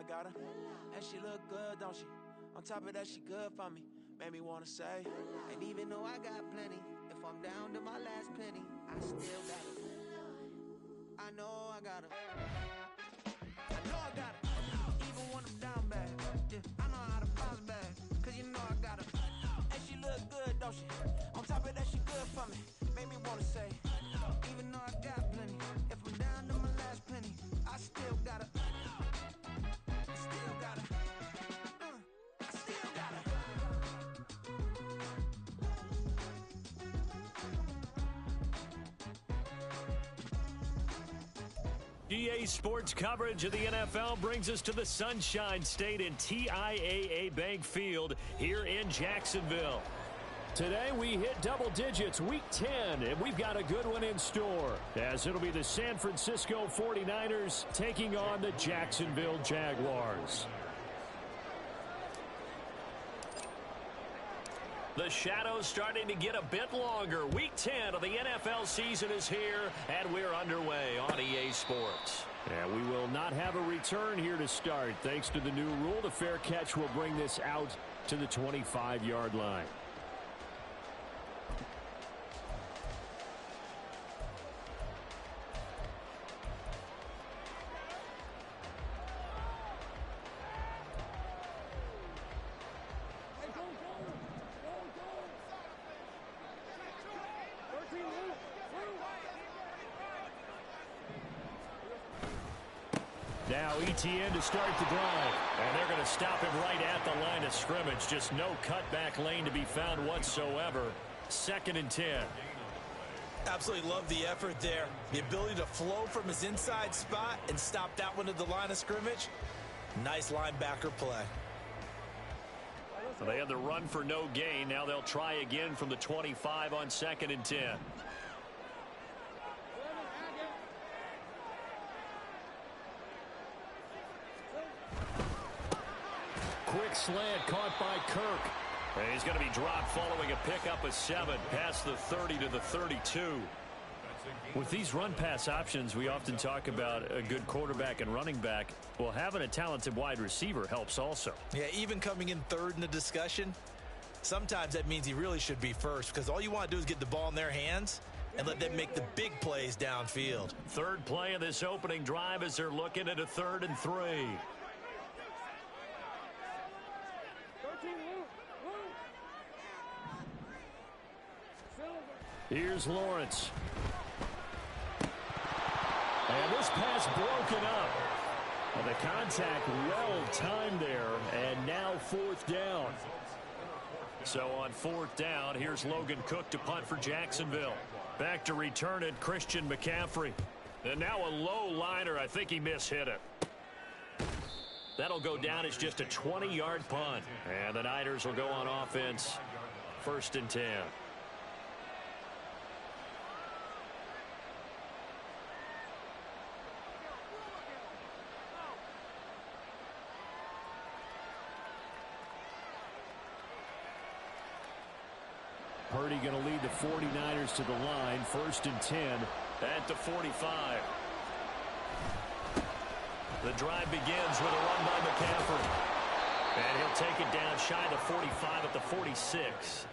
I got her. And she look good, don't she? On top of that, she good for me. Made me wanna say, and even though I got plenty, if I'm down to my last penny, I still got her. I know I got her. I know I got her. Even when I'm down bad, yeah, I know how to bounce back. Cause you know I got her. And she look good, don't she? On top of that, she good for me. Made me wanna say, even though I got plenty, if I'm down to my last penny, I still got her. I still got her. I still got her. EA Sports coverage of the NFL brings us to the Sunshine State in TIAA Bank Field here in Jacksonville. Today we hit double digits, week 10, and we've got a good one in store, as it'll be the San Francisco 49ers taking on the Jacksonville Jaguars. The shadows starting to get a bit longer. Week 10 of the NFL season is here, and we're underway on EA Sports. And we will not have a return here to start. Thanks to the new rule, the fair catch will bring this out to the 25-yard line. Now ETN to start the drive, and they're going to stop him right at the line of scrimmage. Just no cutback lane to be found whatsoever. 2nd and 10. Absolutely love the effort there. The ability to flow from his inside spot and stop that one at the line of scrimmage. Nice linebacker play. So they had the run for no gain. Now they'll try again from the 25 on 2nd and 10. Quick slant caught by Kirk. And he's going to be dropped following a pickup of 7 past the 30 to the 32. With these run-pass options, we often talk about a good quarterback and running back. Well, having a talented wide receiver helps also. Yeah, even coming in third in the discussion, sometimes that means he really should be first, because all you want to do is get the ball in their hands and let them make the big plays downfield. Third play of this opening drive as they're looking at a 3rd and 3. Here's Lawrence. And this pass broken up. And the contact well timed there. And now 4th down. So on 4th down, here's Logan Cook to punt for Jacksonville. Back to return it, Christian McCaffrey. And now a low liner. I think he mishit it. That'll go down as just a 20-yard punt. And the Niners will go on offense. 1st and 10. Purdy going to lead the 49ers to the line. 1st and 10 at the 45. The drive begins with a run by McCaffrey. And he'll take it down shy of the 45 at the 46.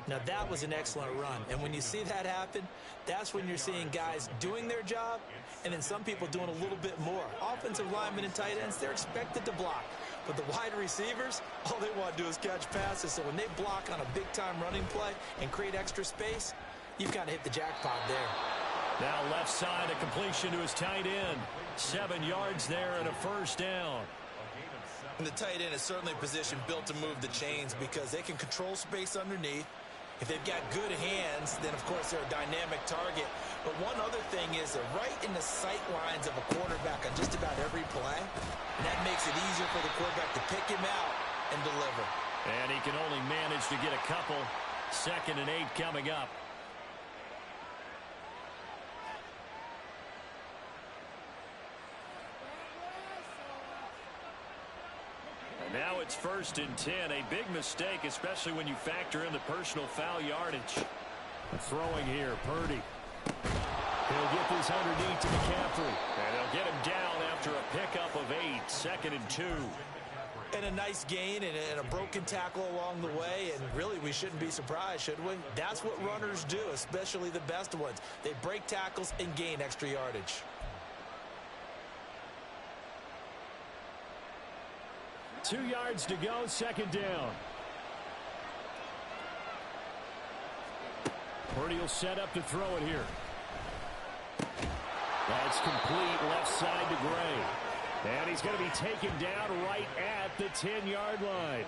Now that was an excellent run. And when you see that happen, that's when you're seeing guys doing their job and then some people doing a little bit more. Offensive linemen and tight ends, they're expected to block. But the wide receivers, all they want to do is catch passes. So when they block on a big-time running play and create extra space, you've kind of hit the jackpot there. Now left side, a completion to his tight end. 7 yards there and a 1st down. And the tight end is certainly a position built to move the chains because they can control space underneath. If they've got good hands, then, of course, they're a dynamic target. But one other thing is they're right in the sight lines of a quarterback on just about every play. And that makes it easier for the quarterback to pick him out and deliver. And he can only manage to get a couple. 2nd and 8 coming up. Now it's 1st and 10. A big mistake, especially when you factor in the personal foul yardage. Throwing here, Purdy. He'll get this underneath to McCaffrey. And they'll get him down after a pickup of 8. 2nd and 2. And a nice gain and a broken tackle along the way, and really we shouldn't be surprised, should we? That's what runners do, especially the best ones. They break tackles and gain extra yardage. 2 yards to go, 2nd down. Purdy will set up to throw it here. That's complete, left side to Gray. And he's going to be taken down right at the 10-yard line.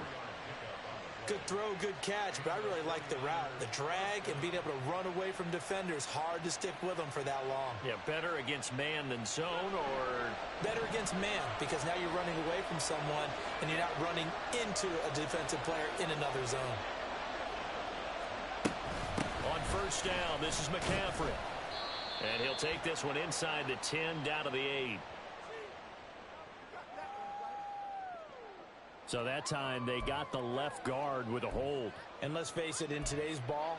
Good throw, good catch, but I really like the route. The drag and being able to run away from defenders, hard to stick with them for that long. Yeah, better against man than zone, or? Better against man, because now you're running away from someone and you're not running into a defensive player in another zone. On 1st down, this is McCaffrey. And he'll take this one inside the 10, down to the 8. So that time they got the left guard with a hold. And let's face it, in today's ball,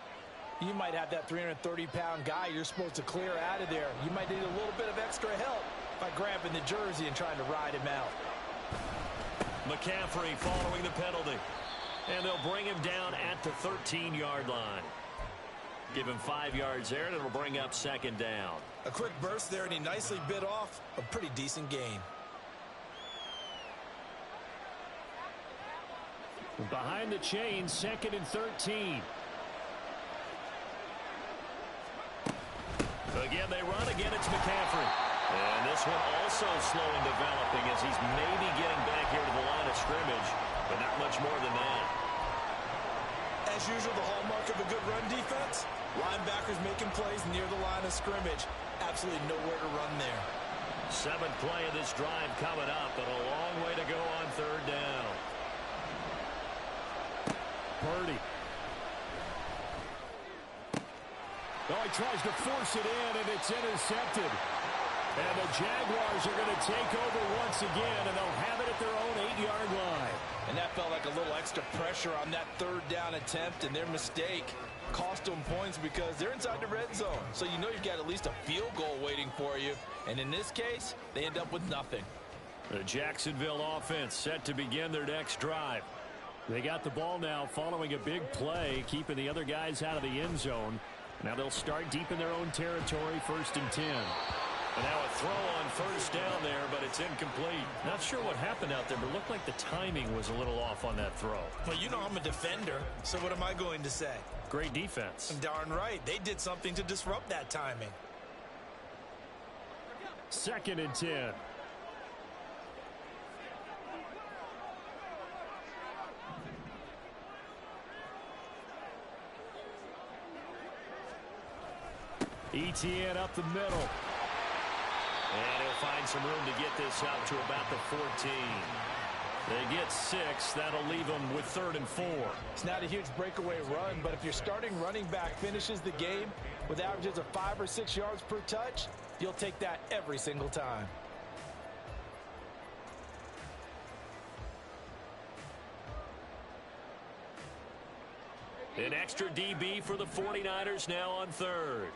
you might have that 330-pound guy you're supposed to clear out of there. You might need a little bit of extra help by grabbing the jersey and trying to ride him out. McCaffrey following the penalty. And they'll bring him down at the 13-yard line. Give him 5 yards there, and it'll bring up 2nd down. A quick burst there, and he nicely bit off a pretty decent gain. Behind the chain, 2nd and 13. Again, they run. Again, it's McCaffrey. And this one also slow in developing as he's maybe getting back here to the line of scrimmage, but not much more than that. As usual, the hallmark of a good run defense, linebackers making plays near the line of scrimmage. Absolutely nowhere to run there. 7th play of this drive coming up, but a long way to go on 3rd down. Purdy. Oh, he tries to force it in, and it's intercepted. And the Jaguars are going to take over once again, and they'll have it at their own 8-yard line. And that felt like a little extra pressure on that 3rd down attempt, and their mistake cost them points because they're inside the red zone. So you know you've got at least a field goal waiting for you. And in this case, they end up with nothing. The Jacksonville offense set to begin their next drive. They got the ball now following a big play, keeping the other guys out of the end zone. Now they'll start deep in their own territory, 1st and 10. And now a throw on 1st down there, but it's incomplete. Not sure what happened out there, but it looked like the timing was a little off on that throw. Well, you know I'm a defender, so what am I going to say? Great defense. Darn right. They did something to disrupt that timing. 2nd and 10. ETN up the middle. And he'll find some room to get this out to about the 14. They get 6. That'll leave them with 3rd and 4. It's not a huge breakaway run, but if your starting running back finishes the game with averages of 5 or 6 yards per touch, you'll take that every single time. An extra DB for the 49ers now on 3rd.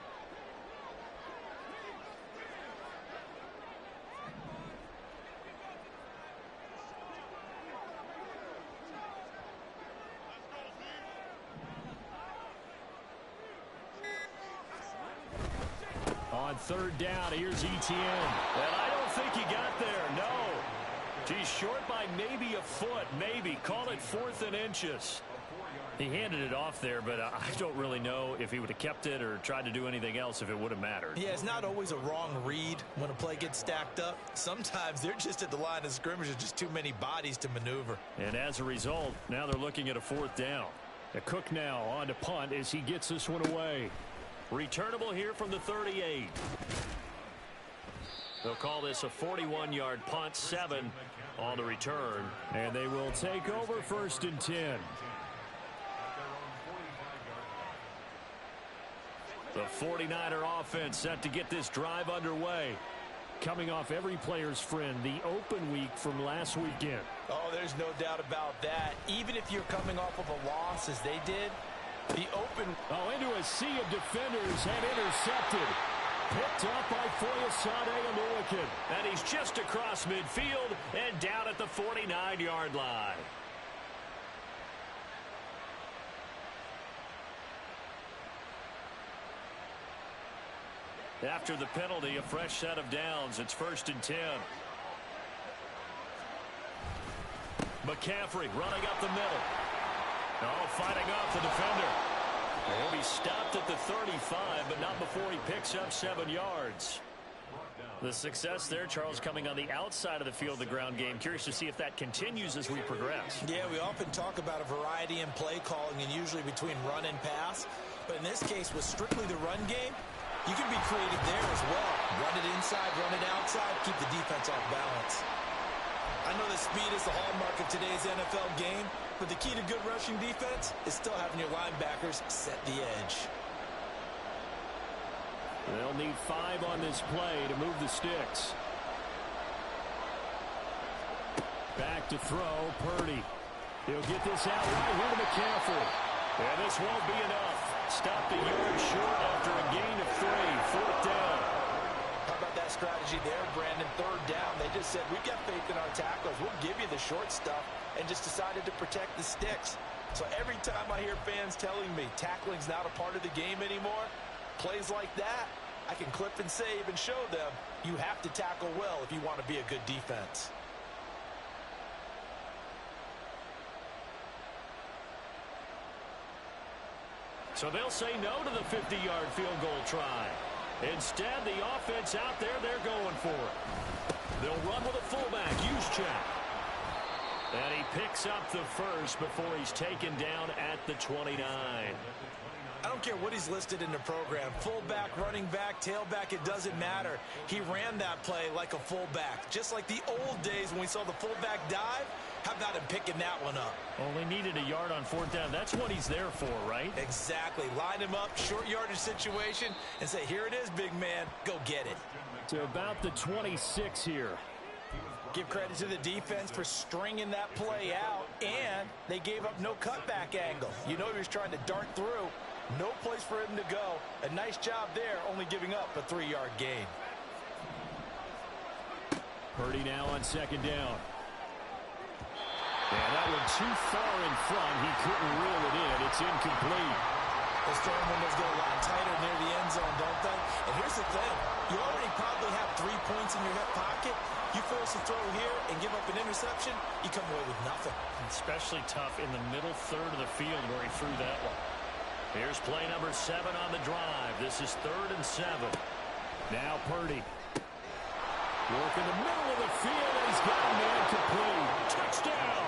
On 3rd down, here's ETN. And I don't think he got there, no. He's short by maybe a foot, maybe. Call it 4th and inches. He handed it off there, but I don't really know if he would have kept it or tried to do anything else if it would have mattered. Yeah, it's not always a wrong read when a play gets stacked up. Sometimes they're just at the line of scrimmage. There's just too many bodies to maneuver. And as a result, now they're looking at a 4th down. The Cook now on to punt as he gets this one away. Returnable here from the 38. They'll call this a 41-yard punt, 7 on the return. And they will take over 1st and 10. The 49er offense set to get this drive underway. Coming off every player's friend, the open week from last weekend. Oh, there's no doubt about that. Even if you're coming off of a loss as they did, the open... Oh, into a sea of defenders and intercepted. picked up by Foyesade Oluwakin. And he's just across midfield and down at the 49-yard line. After the penalty, a fresh set of downs. It's 1st and 10. McCaffrey running up the middle. Oh, fighting off the defender. He'll be stopped at the 35, but not before he picks up 7 yards. The success there, Charles, coming on the outside of the field, the ground game. Curious to see if that continues as we progress. Yeah, we often talk about a variety in play calling and usually between run and pass. But in this case, with strictly the run game, you can be creative there as well. Run it inside, run it outside, keep the defense off balance. I know that speed is the hallmark of today's NFL game, but the key to good rushing defense is still having your linebackers set the edge. They'll need 5 on this play to move the sticks. Back to throw, Purdy. He'll get this out right here to McCaffrey. And this won't be enough. Stopped a yard short after a gain of 3. 4th down. How about that strategy there, Brandon? 3rd down. They just said, we've got faith in our tacklers. We'll give you the short stuff, and just decided to protect the sticks. So every time I hear fans telling me tackling's not a part of the game anymore, plays like that, I can clip and save and show them you have to tackle well if you want to be a good defense. So they'll say no to the 50-yard field goal try. Instead, the offense out there, they're going for it. They'll run with a fullback, Juszczyk. And he picks up the first before he's taken down at the 29. I don't care what he's listed in the program. Fullback, running back, tailback, it doesn't matter. He ran that play like a fullback. Just like the old days when we saw the fullback dive. How about him picking that one up? Only needed a yard on 4th down. That's what he's there for, right? Exactly. Line him up, short yardage situation, and say, here it is, big man. Go get it. To about the 26 here. Give credit to the defense for stringing that play out, and they gave up no cutback angle. You know he was trying to dart through. No place for him to go. A nice job there, only giving up a 3-yard gain. Purdy now on 2nd down. And that one too far in front. He couldn't reel it in. It's incomplete. Those throwing windows get a lot tighter near the end zone, don't they? And here's the thing. You already probably have 3 points in your hip pocket. You force a throw here and give up an interception, you come away with nothing. Especially tough in the middle third of the field where he threw that one. Here's play number 7 on the drive. This is 3rd and 7. Now Purdy. Work in the middle of the field, and he's got a man complete. Touchdown!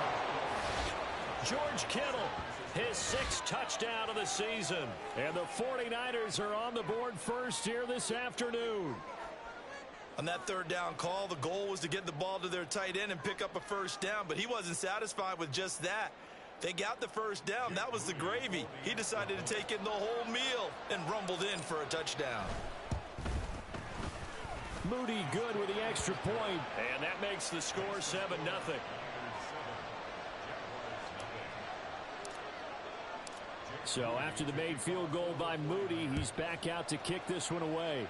George Kittle, his 6th touchdown of the season. And the 49ers are on the board first here this afternoon. On that 3rd down call, the goal was to get the ball to their tight end and pick up a 1st down, but he wasn't satisfied with just that. They got the 1st down. That was the gravy. He decided to take in the whole meal and rumbled in for a touchdown. Moody good with the extra point, and that makes the score 7-0. So after the made field goal by Moody, he's back out to kick this one away.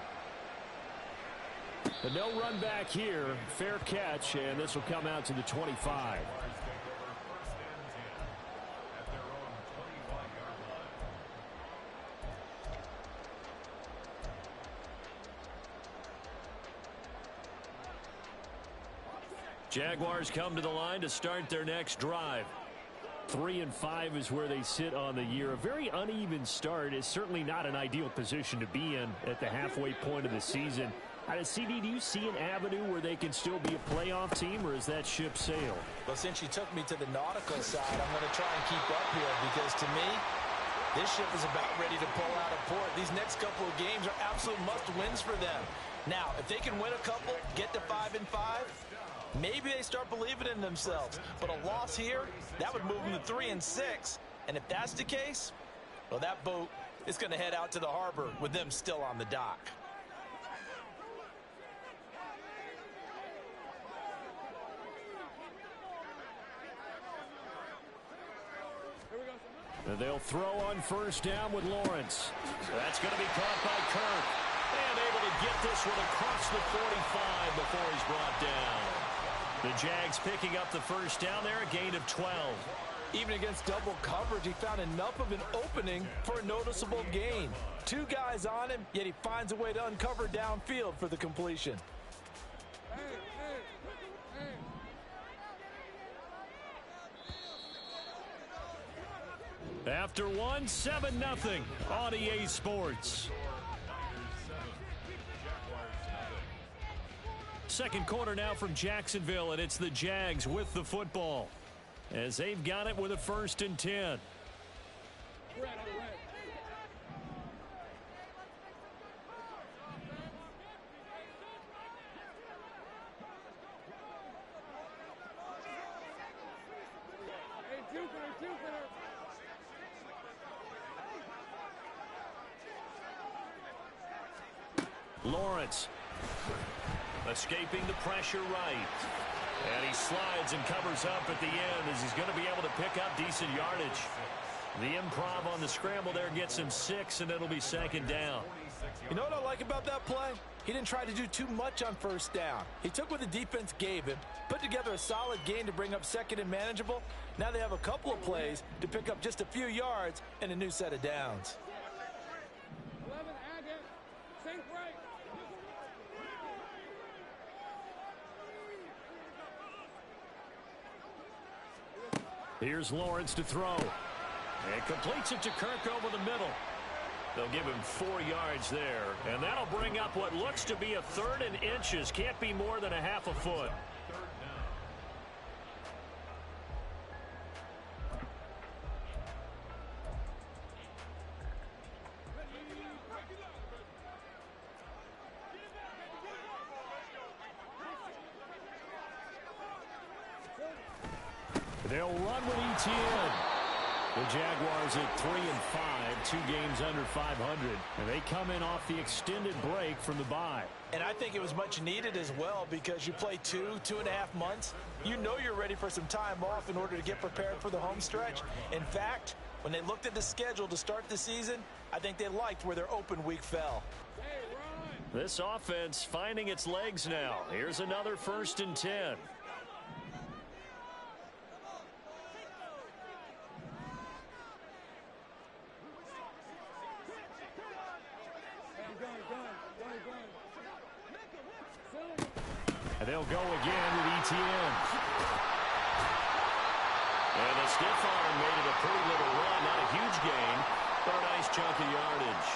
But no run back here. Fair catch, and this will come out to the 25. Jaguars come to the line to start their next drive. 3-5 is where they sit on the year. A very uneven start is certainly not an ideal position to be in at the halfway point of the season. CD, do you see an avenue where they can still be a playoff team, or is that ship sailed? Well, since you took me to the nautical side, I'm going to try and keep up here because, to me, this ship is about ready to pull out of port. These next couple of games are absolute must-wins for them. Now, if they can win a couple, get to 5-5, maybe they start believing in themselves. But a loss here, that would move them to 3-6. And if that's the case, well, that boat is going to head out to the harbor with them still on the dock. And they'll throw on 1st down with Lawrence. So that's going to be caught by Kirk. And able to get this one across the 45 before he's brought down. The Jags picking up the first down there, a gain of 12. Even against double coverage, he found enough of an opening for a noticeable gain. Two guys on him, yet he finds a way to uncover downfield for the completion. After one, 7-0 on EA Sports. Second quarter now from Jacksonville, and it's the Jags with the football as they've got it with a 1st and 10. Lawrence escaping the pressure right. And he slides and covers up at the end as he's going to be able to pick up decent yardage. The improv on the scramble there gets him 6, and it'll be 2nd down. You know what I like about that play? He didn't try to do too much on 1st down. He took what the defense gave him, put together a solid gain to bring up 2nd and manageable. Now they have a couple of plays to pick up just a few yards and a new set of downs. Here's Lawrence to throw. And completes it to Kirk over the middle. They'll give him 4 yards there. And that'll bring up what looks to be a 3rd and inches. Can't be more than a half a foot. They'll run with ETN. The Jaguars at 3-5, 2 games under 500. And they come in off the extended break from the bye. And I think it was much needed as well because you play 2.5 months. You know you're ready for some time off in order to get prepared for the home stretch. In fact, when they looked at the schedule to start the season, I think they liked where their open week fell. This offense finding its legs now. Here's another 1st and 10. And they'll go again with ETN. And the stiff arm made it a pretty little run. Not a huge gain, but a nice chunk of yardage.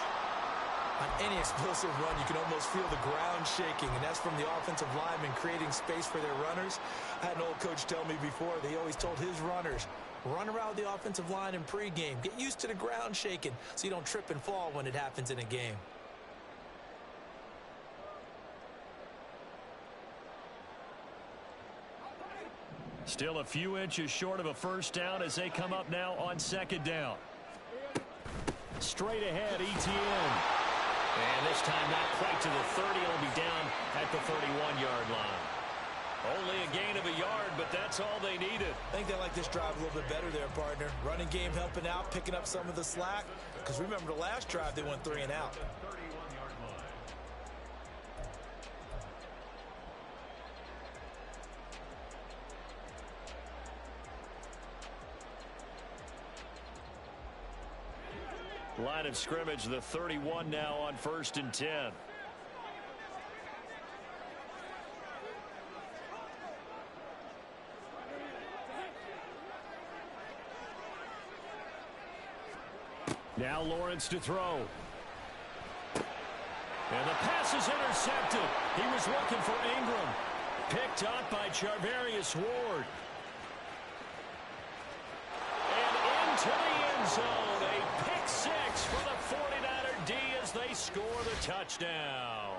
On any explosive run, you can almost feel the ground shaking, and that's from the offensive linemen creating space for their runners. I had an old coach tell me before, they always told his runners, run around the offensive line in pregame. Get used to the ground shaking so you don't trip and fall when it happens in a game. Still a few inches short of a 1st down as they come up now on 2nd down. Straight ahead, ETN. And this time not quite to the 30. It'll be down at the 31-yard line. Only a gain of a yard, but that's all they needed. I think they like this drive a little bit better there, partner. Running game helping out, picking up some of the slack. Because remember the last drive, they went 3 and out. Line of scrimmage, the 31 now on 1st and 10. Now Lawrence to throw. And the pass is intercepted. He was looking for Ingram. Picked up by Charvarius Ward. And into the end zone. A pick 6 for the 49er D as they score the touchdown.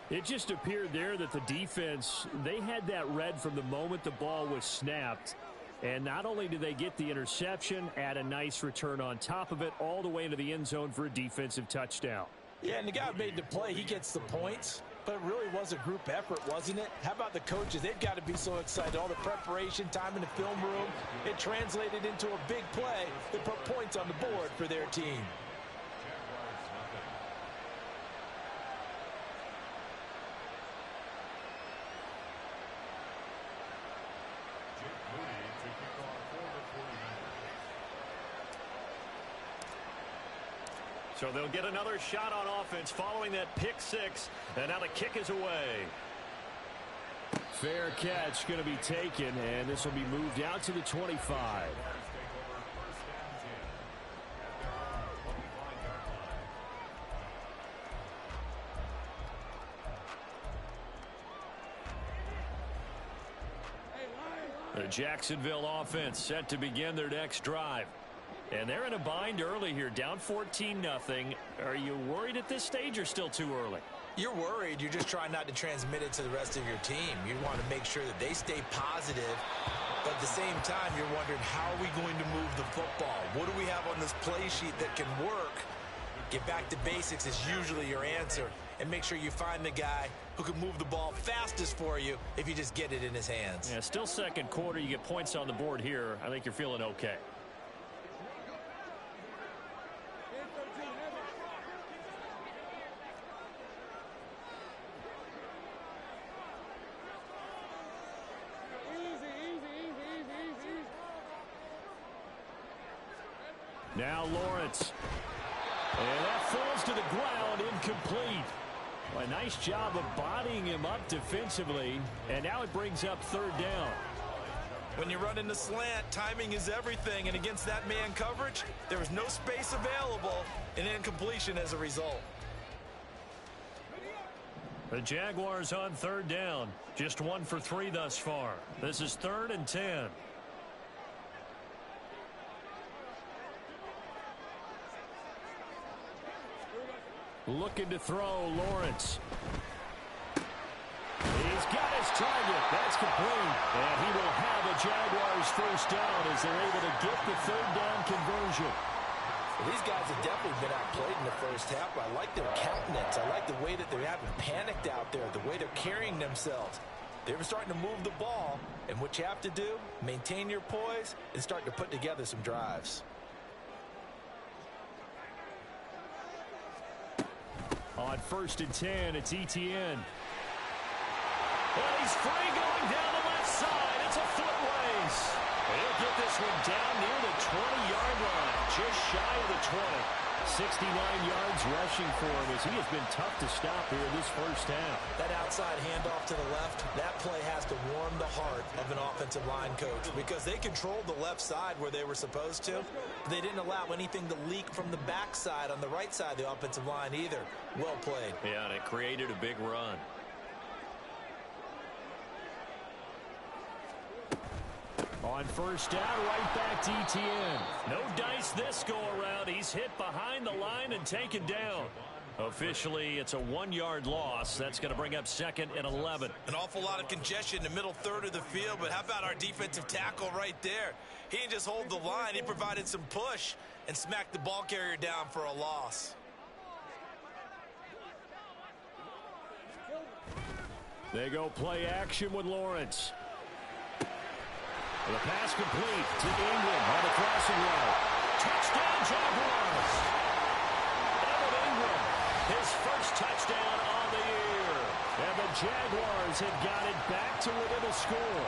It just appeared there that the defense, they had that read from the moment the ball was snapped. And not only did they get the interception, add a nice return on top of it, all the way into the end zone for a defensive touchdown. Yeah, and the guy who made the play, he gets the points. But it really was a group effort, wasn't it? How about the coaches? They've got to be so excited. All the preparation, time in the film room, it translated into a big play that put points on the board for their team. So they'll get another shot on offense following that pick six. And now the kick is away. Fair catch going to be taken, and this will be moved out to the 25. The Jacksonville offense set to begin their next drive. And they're in a bind early here, down 14-0. Are you worried at this stage or still too early? You're worried. You're just trying not to transmit it to the rest of your team. You want to make sure that they stay positive, but at the same time, you're wondering, how are we going to move the football? What do we have on this play sheet that can work? Get back to basics is usually your answer, and make sure you find the guy who can move the ball fastest for you if you just get it in his hands. Yeah, still second quarter. You get points on the board here. I think you're feeling okay. Now Lawrence. And that falls to the ground, incomplete. Well, a nice job of bodying him up defensively. And now it brings up third down. When you run in the slant, timing is everything. And against that man coverage, there was no space available, and incompletion as a result. The Jaguars on third down. Just 1 for 3 thus far. This is 3rd and 10. Looking to throw, Lawrence. He's got his target. That's complete. And he will have a Jaguars first down as they're able to get the third down conversion. Well, these guys have definitely been outplayed in the first half. I like their countenance. I like the way that they haven't panicked out there, the way they're carrying themselves. They're starting to move the ball, and what you have to do, maintain your poise and start to put together some drives. On 1st and 10, it's Etienne. Well, he's free going down the left side. It's a foot race. He'll get this one down near the 20-yard line, just shy of the 20. 69 yards rushing for him as he has been tough to stop here in this first half. That outside handoff to the left, that play has to warm the heart of an offensive line coach because they controlled the left side where they were supposed to. But they didn't allow anything to leak from the backside on the right side of the offensive line either. Well played. Yeah, and it created a big run. On 1st down, right back to Etienne. No dice this go-around. He's hit behind the line and taken down. Officially, it's a 1-yard loss. That's going to bring up 2nd and 11. An awful lot of congestion in the middle third of the field, but how about our defensive tackle right there? He didn't just hold the line. He provided some push and smacked the ball carrier down for a loss. They go play action with Lawrence. The pass complete to Ingram on the crossing route. Touchdown, Jaguars! Evan Ingram, his first touchdown on the year. And the Jaguars have got it back to within a score.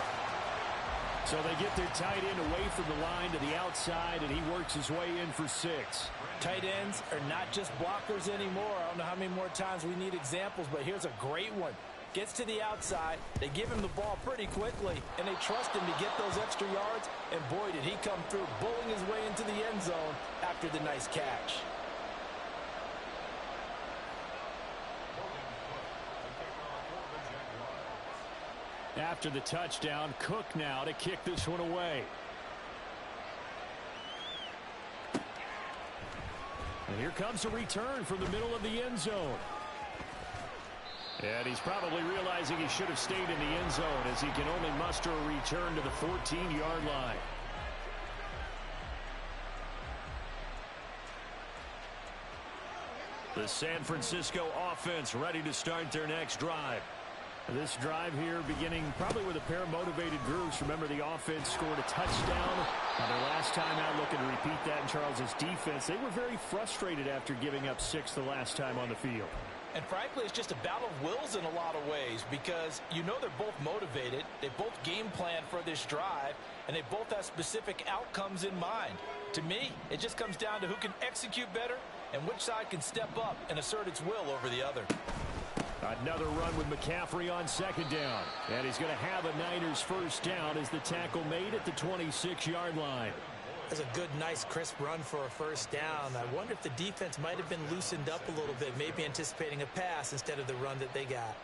So they get their tight end away from the line to the outside, and he works his way in for 6. Tight ends are not just blockers anymore. I don't know how many more times we need examples, but here's a great one. Gets to the outside, they give him the ball pretty quickly, and they trust him to get those extra yards, and boy, did he come through, bowling his way into the end zone after the nice catch. After the touchdown, Cook now to kick this one away. And here comes a return from the middle of the end zone. And he's probably realizing he should have stayed in the end zone as he can only muster a return to the 14-yard line. The San Francisco offense ready to start their next drive. This drive here beginning probably with a pair of motivated groups. Remember, the offense scored a touchdown on their last time out, looking to repeat that in Charles's defense. They were very frustrated after giving up 6 the last time on the field. And frankly, it's just a battle of wills in a lot of ways because you know they're both motivated. They both game plan for this drive, and they both have specific outcomes in mind. To me, it just comes down to who can execute better and which side can step up and assert its will over the other. Another run with McCaffrey on second down. And he's going to have a Niners first down as the tackle made at the 26-yard line. That's a good, nice, crisp run for a first down. I wonder if the defense might have been loosened up a little bit, maybe anticipating a pass instead of the run that they got.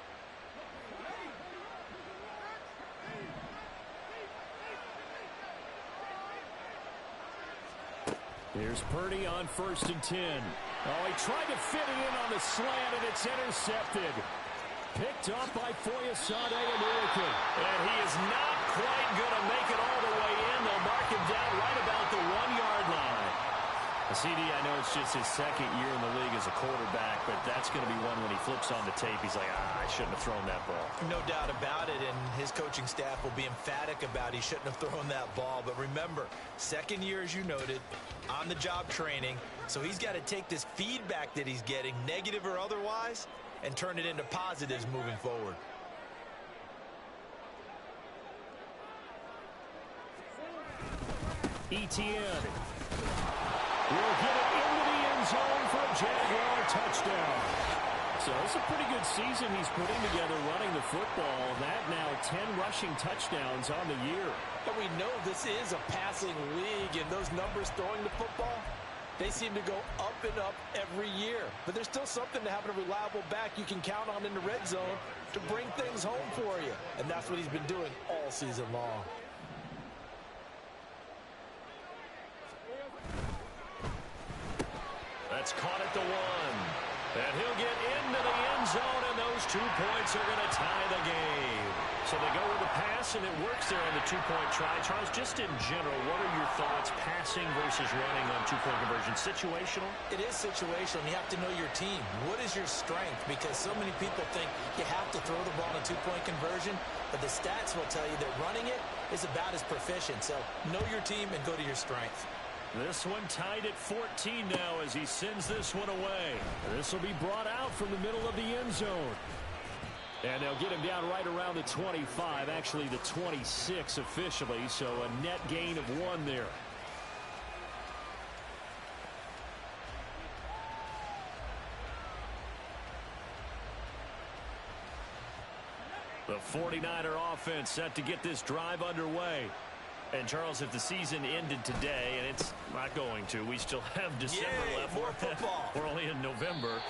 Here's Purdy on 1st and 10. Oh, he tried to fit it in on the slant, and it's intercepted. Picked up by Foyesade Anuikin. And he is not quite going to make it all the way in. They'll mark him down right about the 1-yard line. CD, I know it's just his second year in the league as a quarterback, but that's going to be one when he flips on the tape. He's like, I shouldn't have thrown that ball. No doubt about it, and his coaching staff will be emphatic about he shouldn't have thrown that ball. But remember, second year, as you noted, on-the-job training, so he's got to take this feedback that he's getting, negative or otherwise, and turn it into positives moving forward. Etienne will get it into the end zone for a Jaguar touchdown. So it's a pretty good season he's putting together running the football. That now 10 rushing touchdowns on the year. And we know this is a passing league, and those numbers throwing the football, they seem to go up and up every year. But there's still something to having a reliable back you can count on in the red zone to bring things home for you. And that's what he's been doing all season long. That's caught at the 1. And he'll get into the end zone, and those 2 points are going to tie the game. So they go with the pass, and it works there on the 2-point try. Charles, just in general, what are your thoughts passing versus running on 2-point conversion? Situational? It is situational. You have to know your team. What is your strength? Because so many people think you have to throw the ball in a 2-point conversion, but the stats will tell you that running it is about as proficient. So know your team and go to your strength. This one tied at 14 now as he sends this one away. This will be brought out from the middle of the end zone. And they'll get him down right around the 25, actually the 26 officially, so a net gain of 1 there. The 49er offense set to get this drive underway. And, Charles, if the season ended today, and it's not going to, we still have December left. More football. We're only in November.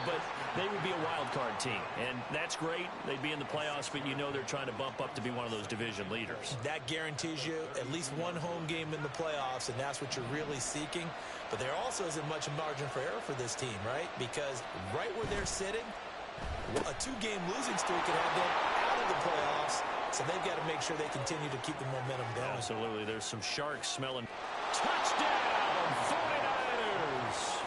But they would be a wild card team. And that's great. They'd be in the playoffs, but you know they're trying to bump up to be one of those division leaders. That guarantees you at least one home game in the playoffs, and that's what you're really seeking. But there also isn't much margin for error for this team, right? Because right where they're sitting, a 2-game losing streak could have them out of the playoffs. So they've got to make sure they continue to keep the momentum going. Absolutely. There's some sharks smelling. Touchdown, 49ers.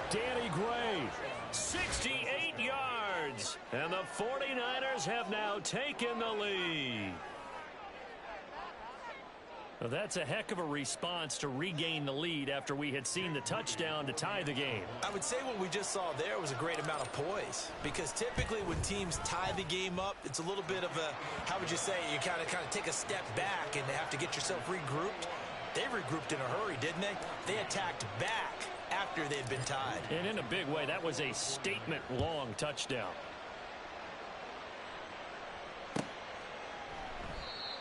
Danny Gray, 68 yards. And the 49ers have now taken the lead. Well, that's a heck of a response to regain the lead after we had seen the touchdown to tie the game. I would say what we just saw there was a great amount of poise, because typically when teams tie the game up, it's a little bit of a, how would you say, you kind of take a step back and have to get yourself regrouped. They regrouped in a hurry, didn't they? They attacked back after they'd been tied. And in a big way, that was a statement-long touchdown.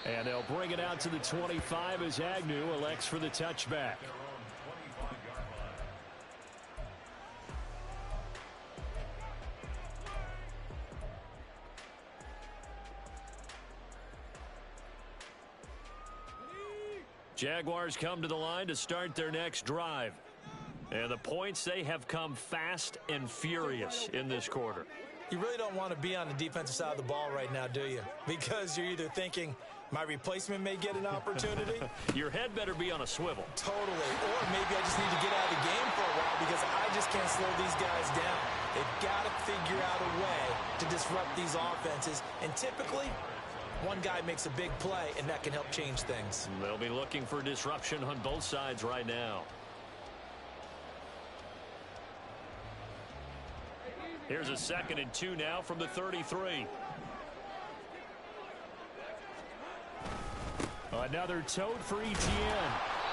And they'll bring it out to the 25 as Agnew elects for the touchback. Jaguars come to the line to start their next drive. And the points, they have come fast and furious in this quarter. You really don't want to be on the defensive side of the ball right now, do you? Because you're either thinking, my replacement may get an opportunity. Your head better be on a swivel. Totally. Or maybe I just need to get out of the game for a while because I just can't slow these guys down. They've got to figure out a way to disrupt these offenses. And typically, one guy makes a big play, and that can help change things. They'll be looking for disruption on both sides right now. Here's a 2nd and 2 now from the 33. Another tote for Etienne.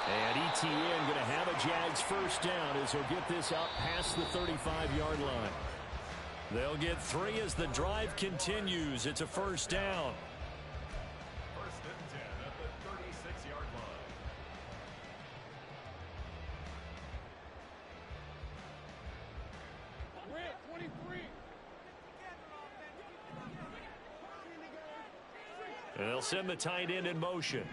And ETN going to have a Jags first down as he'll get this out past the 35-yard line. They'll get 3 as the drive continues. It's a first down. First and 10 at the 36-yard line. We're at 23. And they'll send the tight end in motion.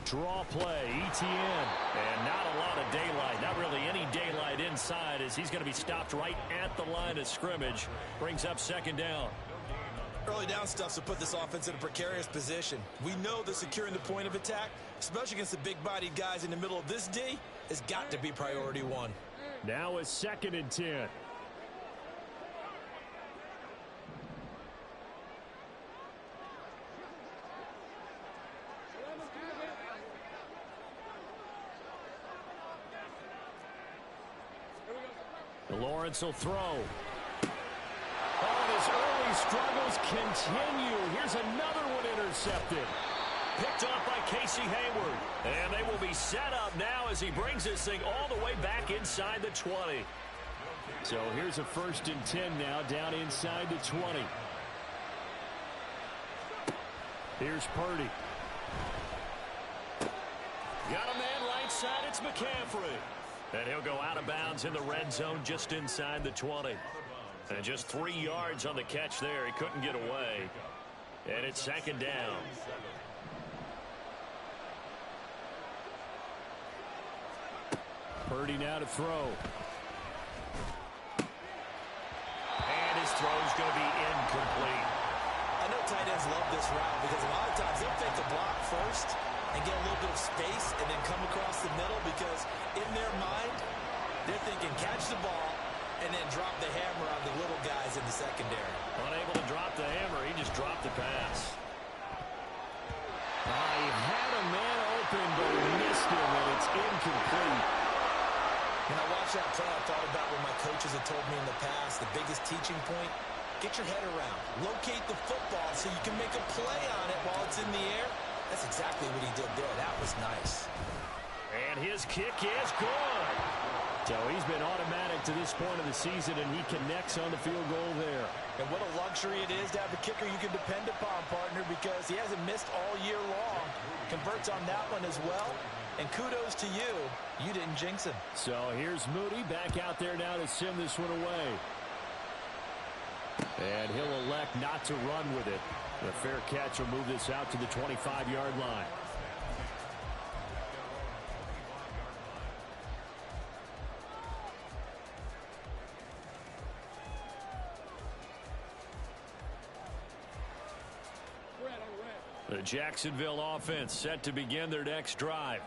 Draw play, ETN. And not a lot of daylight. Not really any daylight inside as he's going to be stopped right at the line of scrimmage. Brings up second down. Early down stuff to put this offense in a precarious position. We know that securing the point of attack, especially against the big-bodied guys in the middle of this D, has got to be priority one. Now a 2nd and 10. Lawrence will throw. Oh, his early struggles continue. Here's another one intercepted. Picked off by Casey Hayward. And they will be set up now as he brings this thing all the way back inside the 20. So here's a 1st and 10 now down inside the 20. Here's Purdy. Got a man right side. It's McCaffrey. And he'll go out of bounds in the red zone just inside the 20. And just 3 yards on the catch there. He couldn't get away. And it's 2nd down. Purdy now to throw. And his throw's going to be incomplete. I know tight ends love this route because a lot of times they'll fake the block first and get a little bit of space and then come across the middle because in their mind, they're thinking catch the ball and then drop the hammer on the little guys in the secondary. Unable to drop the hammer, he just dropped the pass. He had a man open, but he missed him, and it's incomplete. When I watched that play, I thought about what my coaches had told me in the past. The biggest teaching point, get your head around. Locate the football so you can make a play on it while it's in the air. That's exactly what he did there. That was nice. And his kick is good. So he's been automatic to this point of the season, and he connects on the field goal there. And what a luxury it is to have a kicker you can depend upon, partner, because he hasn't missed all year long. Converts on that one as well. And kudos to you. You didn't jinx him. So here's Moody back out there now to send this one away. And he'll elect not to run with it. The fair catch will move this out to the 25-yard line. The Jacksonville offense set to begin their next drive.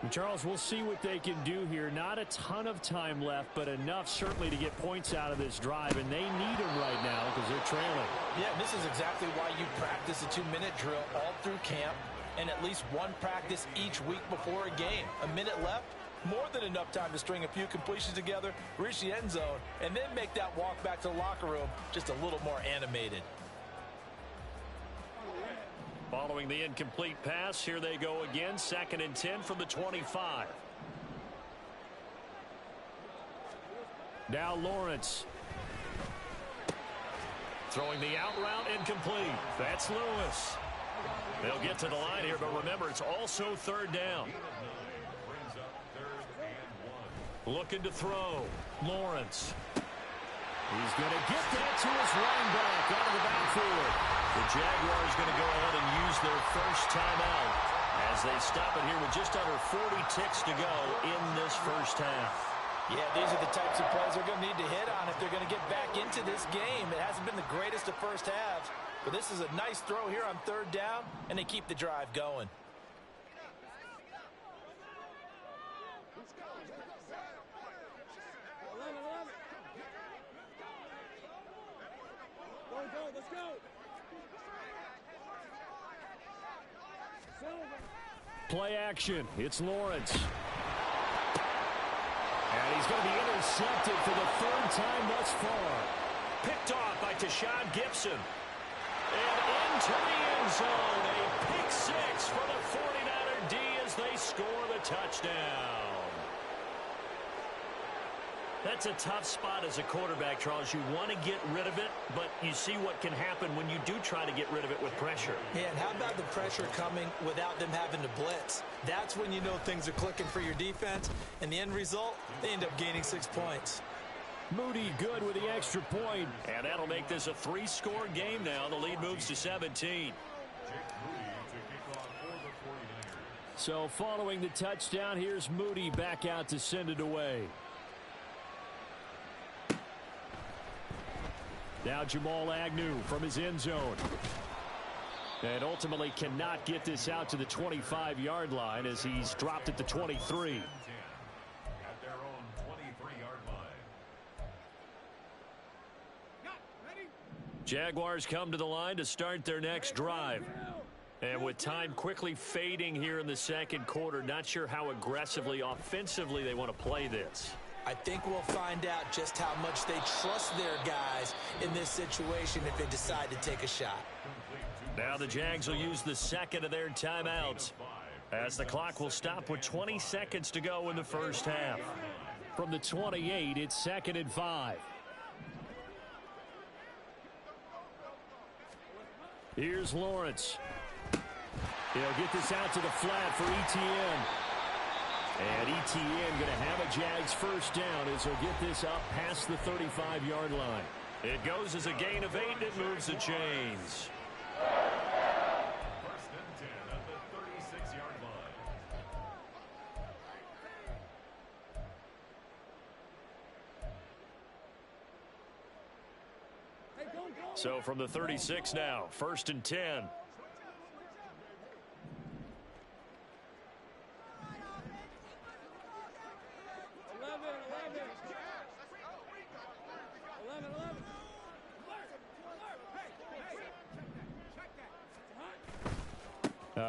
And Charles, we'll see what they can do here. Not a ton of time left, but enough certainly to get points out of this drive, and they need them right now because they're trailing. Yeah, this is exactly why you practice a 2-minute drill all through camp and at least one practice each week before a game. A minute left, more than enough time to string a few completions together, reach the end zone, and then make that walk back to the locker room just a little more animated. Following the incomplete pass, here they go again. 2nd and 10 from the 25. Now Lawrence. Throwing the out route, incomplete. That's Lewis. They'll get to the line here, but remember, it's also 3rd down. Looking to throw. Lawrence. He's going to get that to his running back out of the backfield. The Jaguars going to go ahead and use their first timeout as they stop it here with just under 40 ticks to go in this first half. Yeah, these are the types of plays they're going to need to hit on if they're going to get back into this game. It hasn't been the greatest of first halves, but this is a nice throw here on 3rd down, and they keep the drive going. Let's go. Play action. It's Lawrence. And he's going to be intercepted for the 3rd time thus far. Picked off by Tashawn Gibson. And into the end zone. A pick six for the 49er D as they score the touchdown. That's a tough spot as a quarterback, Charles. You want to get rid of it, but you see what can happen when you do try to get rid of it with pressure. Yeah, and how about the pressure coming without them having to blitz? That's when you know things are clicking for your defense, and the end result, they end up gaining 6 points. Moody good with the extra point. And that'll make this a 3-score game now. The lead moves to 17. So following the touchdown, here's Moody back out to send it away. Now Jamal Agnew from his end zone. And ultimately cannot get this out to the 25-yard line as he's dropped at the 23. At their own 23-yard line. Jaguars come to the line to start their next drive. And with time quickly fading here in the second quarter, not sure how aggressively, offensively they want to play this. I think we'll find out just how much they trust their guys in this situation if they decide to take a shot. Now the Jags will use the second of their timeouts as the clock will stop with 20 seconds to go in the first half. From the 28, it's 2nd and 5. Here's Lawrence. He'll get this out to the flat for Etienne. And Etienne going to have a Jags first down as he'll get this up past the 35-yard line. It goes as a gain of 8, and it moves the chains. First and 10 at the 36-yard line. So from the 36 now, 1st and 10.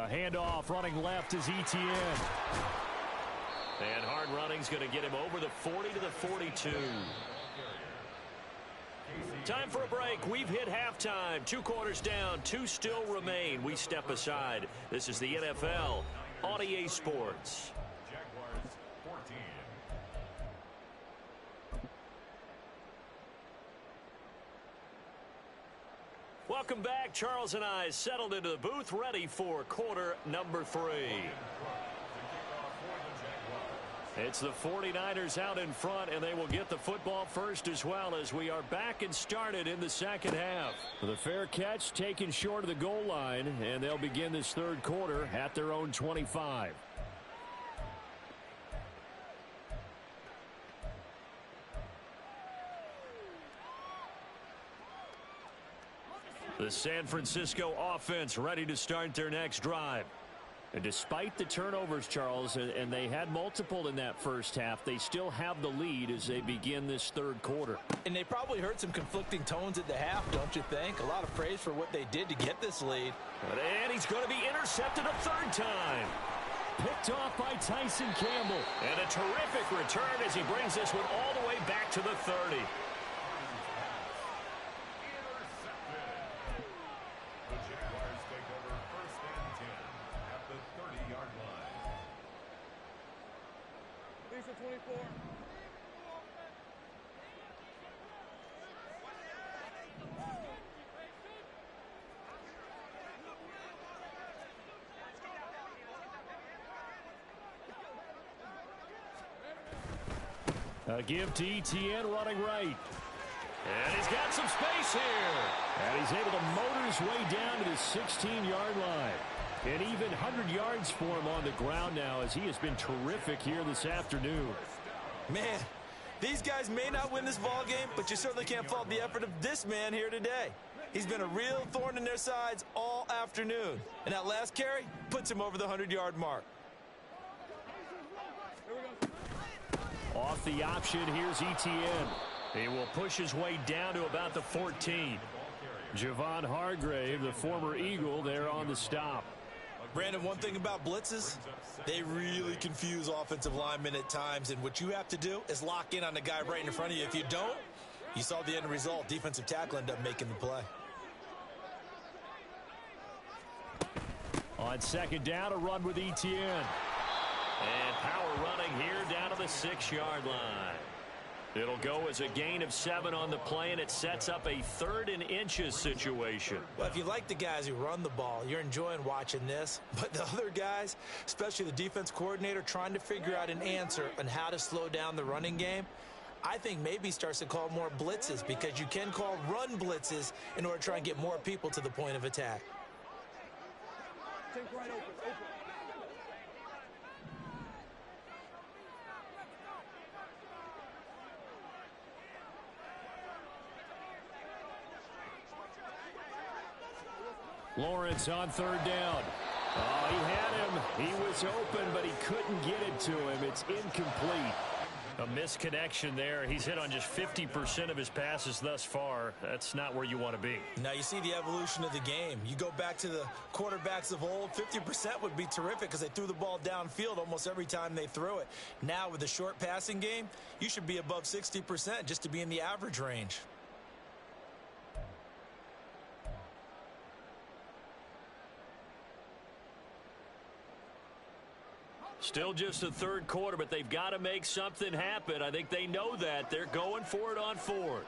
Handoff running left is Etienne. And hard running's going to get him over the 40 to the 42. Time for a break. We've hit halftime. 2 quarters down. 2 still remain. We step aside. This is the NFL on EA Sports. Jaguars 14. Welcome back. Charles and I settled into the booth, ready for quarter number 3. It's the 49ers out in front, and they will get the football first as well as we are back and started in the second half. The fair catch taken short of the goal line, and they'll begin this third quarter at their own 25. The San Francisco offense ready to start their next drive. And despite the turnovers, Charles, and they had multiple in that first half, they still have the lead as they begin this third quarter. And they probably heard some conflicting tones at the half, don't you think? A lot of praise for what they did to get this lead. And he's going to be intercepted a third time. Picked off by Tyson Campbell. And a terrific return as he brings this one all the way back to the 30. The Jaguars take over 1st and 10 at the 30-yard line. Lisa 24. A give to Etienne running right. And he's got some space here. And he's able to motor his way down to the 16-yard line. And even 100 yards for him on the ground now as he has been terrific here this afternoon. Man, these guys may not win this ball game, but you certainly can't fault the effort of this man here today. He's been a real thorn in their sides all afternoon. And that last carry puts him over the 100-yard mark. Off the option, here's Etienne. He will push his way down to about the 14. Javon Hargrave, the former Eagle, there on the stop. Brandon, one thing about blitzes, they really confuse offensive linemen at times, and what you have to do is lock in on the guy right in front of you. If you don't, you saw the end result. Defensive tackle ended up making the play. On second down, a run with Etienne. And power running here down to the 6-yard line. It'll go as a gain of 7 on the play, and it sets up a 3rd and inches situation. Well, if you like the guys who run the ball, you're enjoying watching this. But the other guys, especially the defense coordinator, trying to figure out an answer on how to slow down the running game, I think maybe starts to call more blitzes, because you can call run blitzes in order to try and get more people to the point of attack. Take right open. Lawrence on 3rd down. Oh, he had him. He was open, but he couldn't get it to him. It's incomplete. A misconnection there. He's hit on just 50% of his passes thus far. That's not where you want to be. Now you see the evolution of the game. You go back to the quarterbacks of old, 50% would be terrific because they threw the ball downfield almost every time they threw it. Now with the short passing game, you should be above 60% just to be in the average range. Still just the 3rd quarter, but they've got to make something happen. I think they know that. They're going for it on 4th.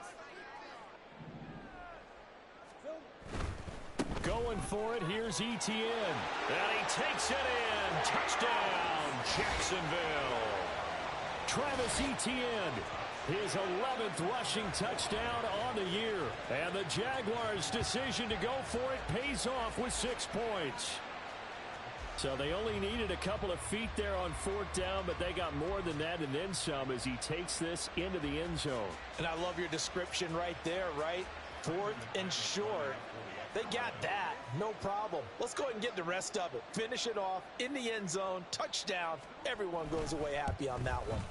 Going for it. Here's Etienne. And he takes it in. Touchdown, Jacksonville. Travis Etienne, his 11th rushing touchdown on the year. And the Jaguars' decision to go for it pays off with 6 points. So they only needed a couple of feet there on 4th down, but they got more than that and then some as he takes this into the end zone. And I love your description right there, right? 4th and short. They got that. No problem. Let's go ahead and get the rest of it. Finish it off in the end zone. Touchdown. Everyone goes away happy on that one.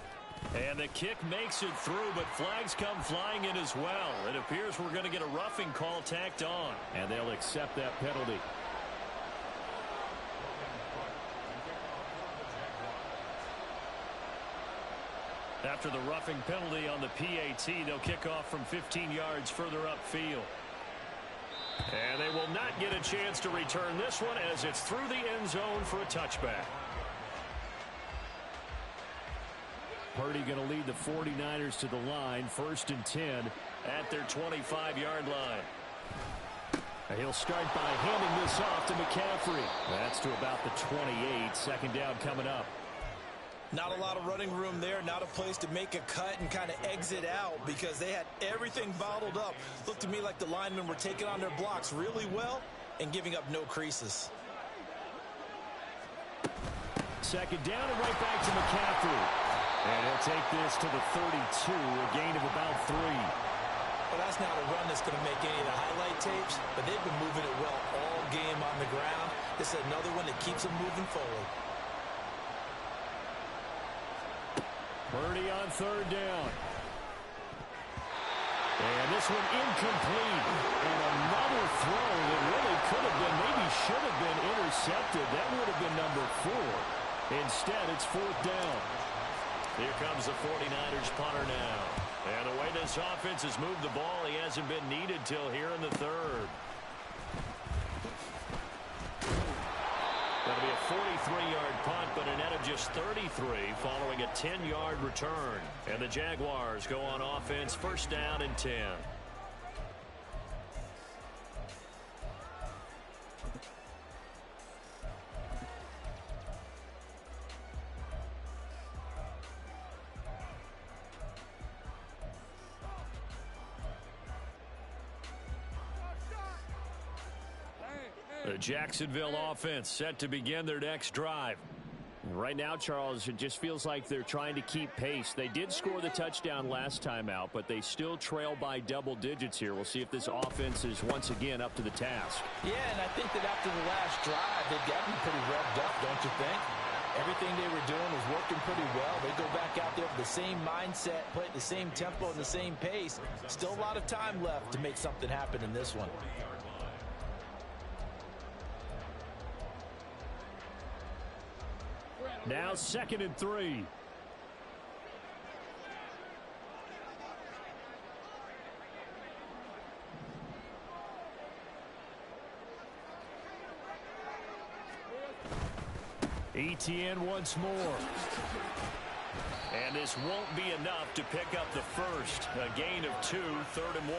And the kick makes it through, but flags come flying in as well. It appears we're going to get a roughing call tacked on. And they'll accept that penalty. After the roughing penalty on the PAT, they'll kick off from 15 yards further upfield. And they will not get a chance to return this one as it's through the end zone for a touchback. Purdy going to lead the 49ers to the line, 1st and 10 at their 25-yard line. He'll start by handing this off to McCaffrey. That's to about the 28. 2nd down coming up. Not a lot of running room there, not a place to make a cut and kind of exit out because they had everything bottled up. Looked to me like the linemen were taking on their blocks really well and giving up no creases. 2nd down and right back to McCaffrey. And he'll take this to the 32, a gain of about 3. Well, that's not a run that's going to make any of the highlight tapes, but they've been moving it well all game on the ground. This is another one that keeps them moving forward. Purdy on 3rd down. And this one incomplete. And another throw that really could have been, maybe should have been intercepted. That would have been number 4. Instead, it's 4th down. Here comes the 49ers punter now. And the way this offense has moved the ball, he hasn't been needed till here in the 3rd. That'll be a 43-yard punt, but a net of just 33 following a 10-yard return. And the Jaguars go on offense, 1st down and 10. The Jacksonville offense set to begin their next drive. Right now, Charles, it just feels like they're trying to keep pace. They did score the touchdown last time out, but they still trail by double digits here. We'll see if this offense is once again up to the task. Yeah, and I think that after the last drive, they've gotten pretty revved up, don't you think? Everything they were doing was working pretty well. They go back out there with the same mindset, play at the same tempo and the same pace. Still a lot of time left to make something happen in this one. Now 2nd and 3. ETN once more. And this won't be enough to pick up the first. A gain of 2, 3rd and 1.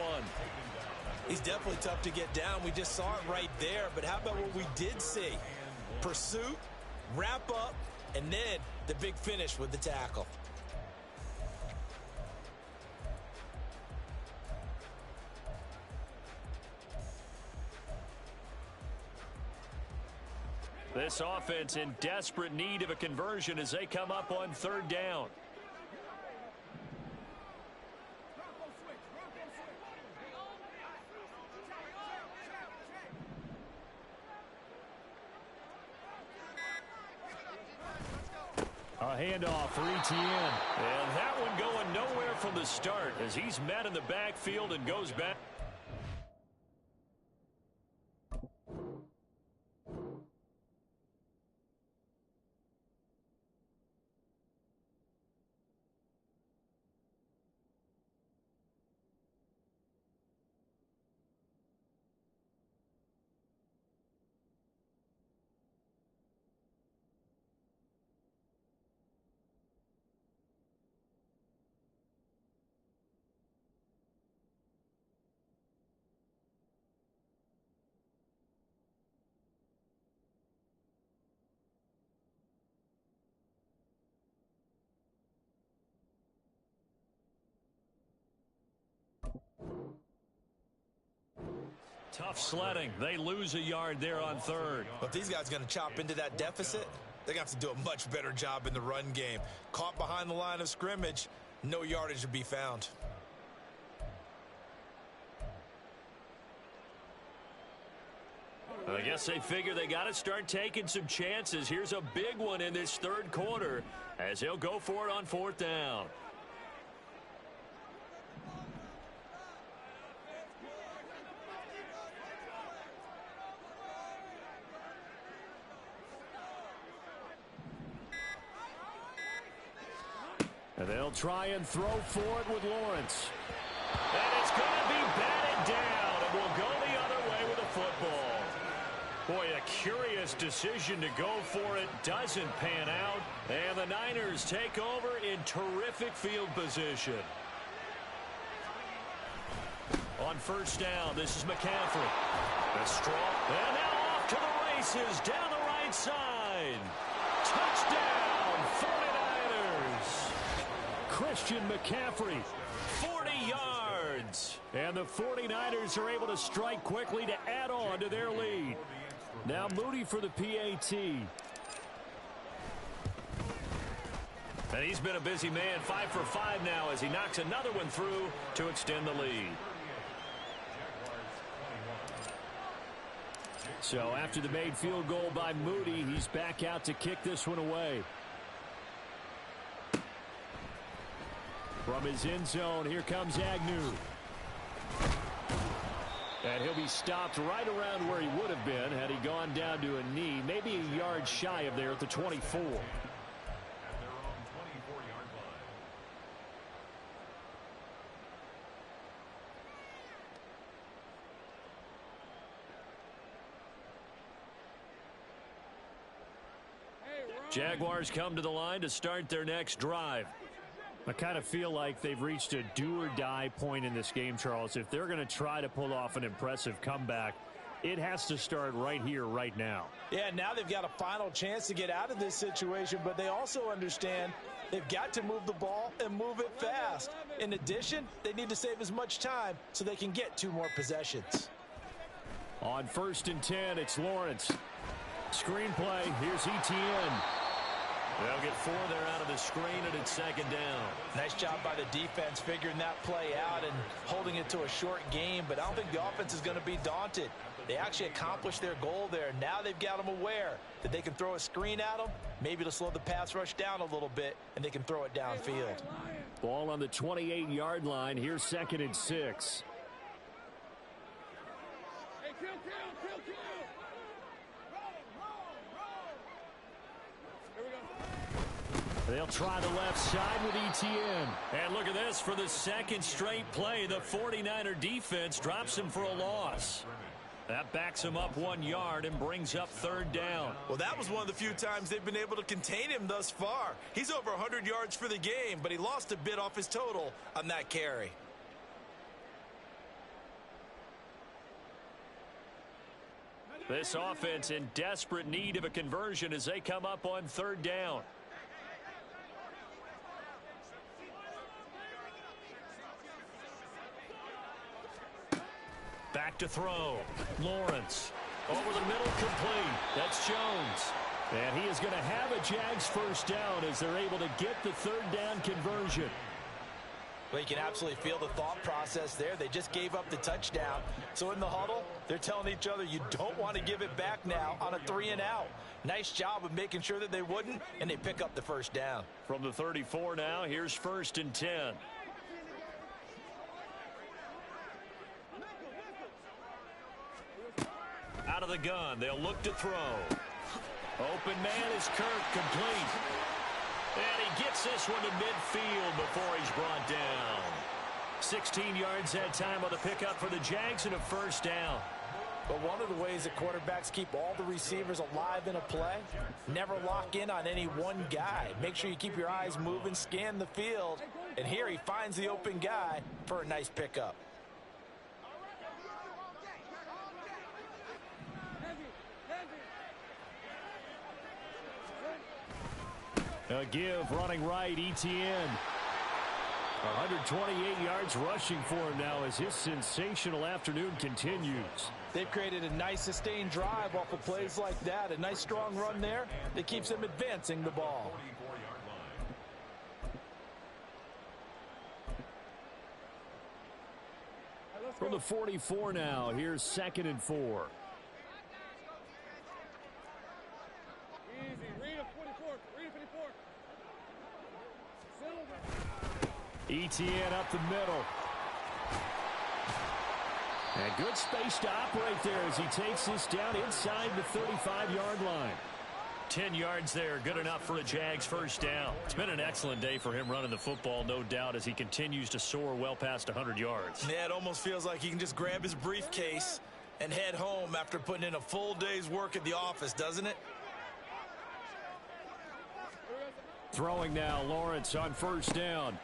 He's definitely tough to get down. We just saw it right there. But how about what we did see? Pursuit, wrap up, and then the big finish with the tackle. This offense in desperate need of a conversion as they come up on 3rd down. A handoff for ETN. And that one going nowhere from the start as he's met in the backfield and goes back. Tough sledding. They lose a yard there on 3rd. But these guys are going to chop into that deficit. They're going to have to do a much better job in the run game. Caught behind the line of scrimmage, no yardage to be found. I guess they figure they got to start taking some chances. Here's a big one in this 3rd quarter as he'll go for it on 4th down. And they'll try and throw for it with Lawrence. And it's going to be batted down. And will go the other way with the football. Boy, a curious decision to go for it. Doesn't pan out. And the Niners take over in terrific field position. On 1st down, this is McCaffrey. The strong. And now off to the races down the right side. Touchdown, 49ers. Christian McCaffrey, 40 yards. And the 49ers are able to strike quickly to add on to their lead. Now Moody for the PAT. And he's been a busy man, 5 for 5 now as he knocks another one through to extend the lead. So after the made field goal by Moody, he's back out to kick this one away. From his end zone, here comes Agnew. And he'll be stopped right around where he would have been had he gone down to a knee, maybe a yard shy of there at the 24. At their own 24-yard line. Jaguars come to the line to start their next drive. I kind of feel like they've reached a do-or-die point in this game, Charles. If they're going to try to pull off an impressive comeback, it has to start right here, right now. Yeah, now they've got a final chance to get out of this situation, but they also understand they've got to move the ball and move it fast. In addition, they need to save as much time so they can get 2 more possessions. On 1st and 10, it's Lawrence. Screenplay, here's ETN. They'll get 4 there out of the screen, and it's 2nd down. Nice job by the defense figuring that play out and holding it to a short game, but I don't think the offense is going to be daunted. They actually accomplished their goal there. Now they've got them aware that they can throw a screen at them, maybe to slow the pass rush down a little bit, and they can throw it downfield. Ball on the 28-yard line. Here's 2nd and 6. Hey, kill. They'll try the left side with ETN. And look at this. For the 2nd straight play, the 49er defense drops him for a loss. That backs him up 1 yard and brings up 3rd down. Well, that was one of the few times they've been able to contain him thus far. He's over 100 yards for the game, but he lost a bit off his total on that carry. This offense in desperate need of a conversion as they come up on 3rd down. Back to throw. Lawrence. Over the middle, complete. That's Jones. And he is going to have a Jags 1st down as they're able to get the 3rd down conversion. Well, you can absolutely feel the thought process there. They just gave up the touchdown. So in the huddle, they're telling each other, you don't want to give it back now on a 3-and-out. Nice job of making sure that they wouldn't, and they pick up the 1st down. From the 34 now, here's 1st and 10. Out of the gun, they'll look to throw. Open man is Kirk, complete. And he gets this one to midfield before he's brought down. 16 yards that time on the pickup for the Jags and a 1st down. But one of the ways that quarterbacks keep all the receivers alive in a play, never lock in on any one guy. Make sure you keep your eyes moving, scan the field. And here he finds the open guy for a nice pickup. A give running right, Etienne. 128 yards rushing for him now as his sensational afternoon continues. They've created a nice sustained drive off of plays like that. A nice strong run there that keeps them advancing the ball. From the 44 now, here's 2nd and 4. Easy. Read him, 24. Read him, 54. Etienne up the middle. And good space to operate there as he takes this down inside the 35-yard line. 10 yards there, good enough for a Jags 1st down. It's been an excellent day for him running the football, no doubt, as he continues to soar well past 100 yards. Yeah, it almost feels like he can just grab his briefcase and head home after putting in a full day's work at the office, doesn't it? Throwing now, Lawrence on 1st down.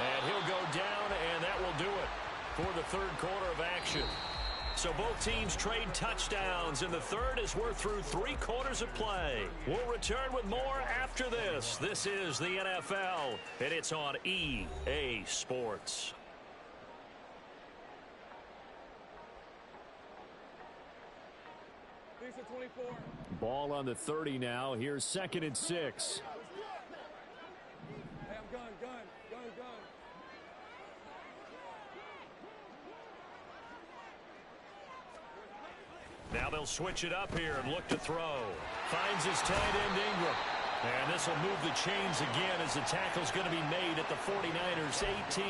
And he'll go down, and that will do it for the 3rd quarter of action. So both teams trade touchdowns, and the 3rd as we're through 3 quarters of play. We'll return with more after this. This is the NFL, and it's on EA Sports. Lisa, 24. Ball on the 30 now. Here's 2nd and 6. Hey, I'm gun. Now they'll switch it up here and look to throw. Finds his tight end Ingram. And this will move the chains again as the tackle's going to be made at the 49ers 18.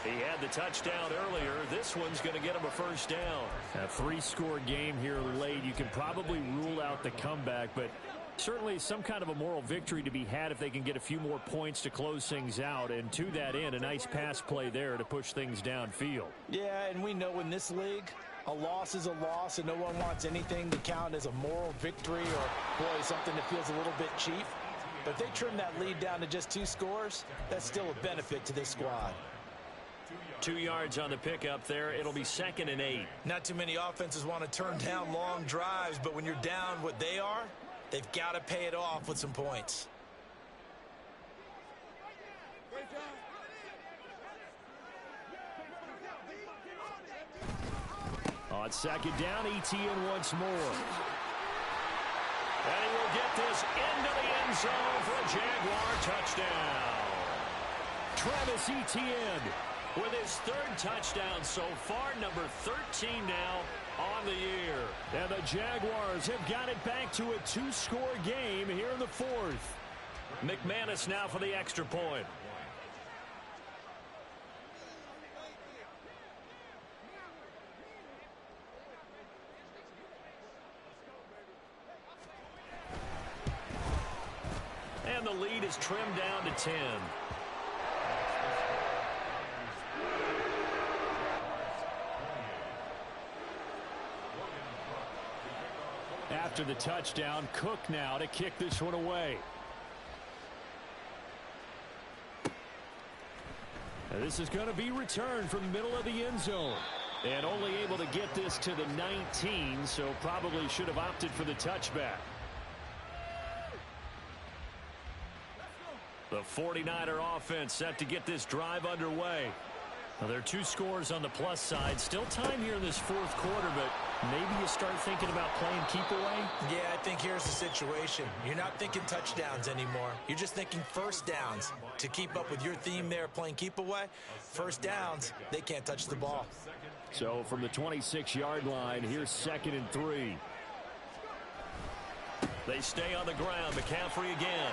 He had the touchdown earlier. This one's going to get him a 1st down. A 3-score game here late. You can probably rule out the comeback, but certainly some kind of a moral victory to be had if they can get a few more points to close things out. And to that end, a nice pass play there to push things downfield. Yeah, and we know in this league, a loss is a loss, and no one wants anything to count as a moral victory or, boy, something that feels a little bit cheap. But if they trim that lead down to just 2 scores, that's still a benefit to this squad. 2 yards on the pickup there. It'll be 2nd and 8. Not too many offenses want to turn down long drives, but when you're down what they are, they've got to pay it off with some points. Great job. On 2nd down, Etienne once more. And he will get this into the end zone for a Jaguar touchdown. Travis Etienne with his 3rd touchdown so far, number 13 now on the year. And the Jaguars have got it back to a 2-score game here in the 4th. McManus now for the extra point. And the lead is trimmed down to 10. after the touchdown. Cook now to kick this one away. And this is going to be returned from the middle of the end zone. And only able to get this to the 19, so probably should have opted for the touchback. The 49er offense set to get this drive underway. Now, there are 2 scores on the plus side. Still time here in this fourth quarter, but maybe you start thinking about playing keep away? Yeah, I think here's the situation. You're not thinking touchdowns anymore. You're just thinking first downs. To keep up with your theme there, playing keep away, first downs, they can't touch the ball. So from the 26-yard line, here's 2nd and 3. They stay on the ground. McCaffrey again.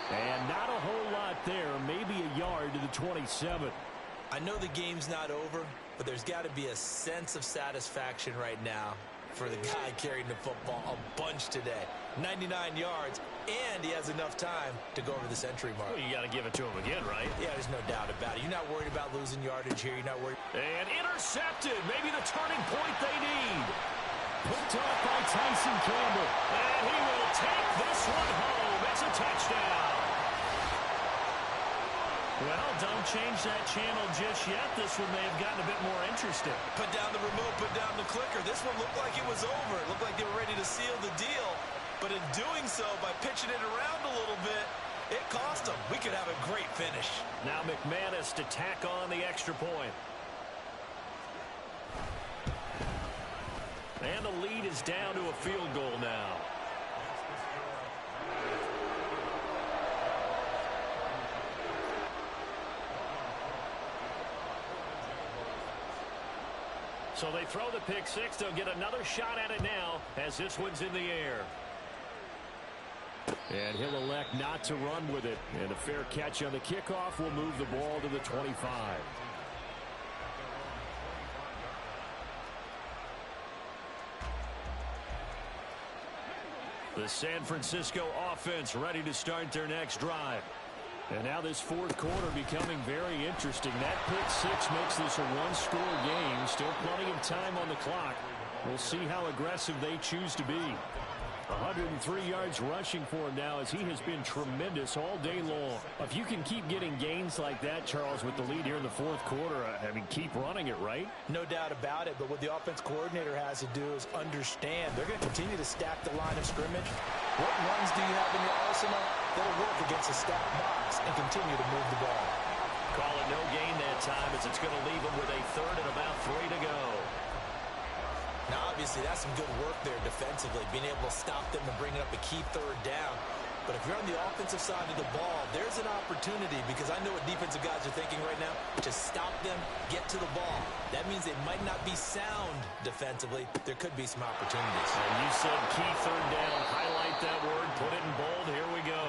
And not a whole lot there. Maybe a yard to the 27. I know the game's not over, but there's got to be a sense of satisfaction right now for the guy carrying the football a bunch today. 99 yards, and he has enough time to go over the century mark. Well, you got to give it to him again, right? Yeah, there's no doubt about it. You're not worried about losing yardage here. You're not worried. And intercepted. Maybe the turning point they need. Picked off by Tyson Campbell. And he will take this one home. It's a touchdown. Well, don't change that channel just yet. This one may have gotten a bit more interesting. Put down the remote, put down the clicker. This one looked like it was over. It looked like they were ready to seal the deal. But in doing so, by pitching it around a little bit, it cost them. We could have a great finish. Now McManus to tack on the extra point. And the lead is down to a field goal now. So they throw the pick six. They'll get another shot at it now as this one's in the air. And he'll elect not to run with it. And a fair catch on the kickoff will move the ball to the 25. The San Francisco offense ready to start their next drive. And now this fourth quarter becoming very interesting. That pick six makes this a one-score game. Still plenty of time on the clock. We'll see how aggressive they choose to be. 103 yards rushing for him now as he has been tremendous all day long. If you can keep getting gains like that, Charles, with the lead here in the fourth quarter, I mean, keep running it, right? No doubt about it, but what the offense coordinator has to do is understand they're going to continue to stack the line of scrimmage. What runs do you have in your arsenal that'll work against a stacked box and continue to move the ball? Call it no gain that time as it's going to leave them with a third and about 3 to go. Now, obviously, that's some good work there defensively, being able to stop them and bringing up a key third down. But if you're on the offensive side of the ball, there's an opportunity because I know what defensive guys are thinking right now. Just stop them, get to the ball. That means it might not be sound defensively. There could be some opportunities. And you said key third down. Highlight that word. Put it in bold. Here we go.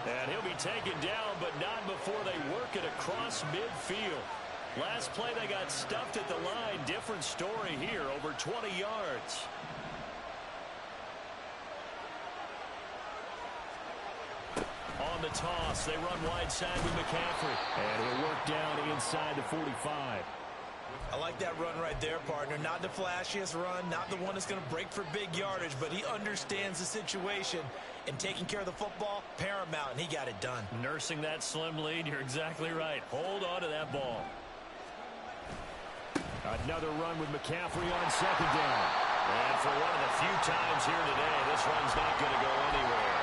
And he'll be taken down, but not before they work it across midfield. Last play, they got stuffed at the line. Different story here, over 20 yards. On the toss, they run wide side with McCaffrey. And he'll work down inside the 45. I like that run right there, partner. Not the flashiest run, not the one that's going to break for big yardage, but he understands the situation, and taking care of the football, paramount, and he got it done. Nursing that slim lead, you're exactly right. Hold on to that ball. Another run with McCaffrey on second down. And for one of the few times here today, this run's not going to go anywhere.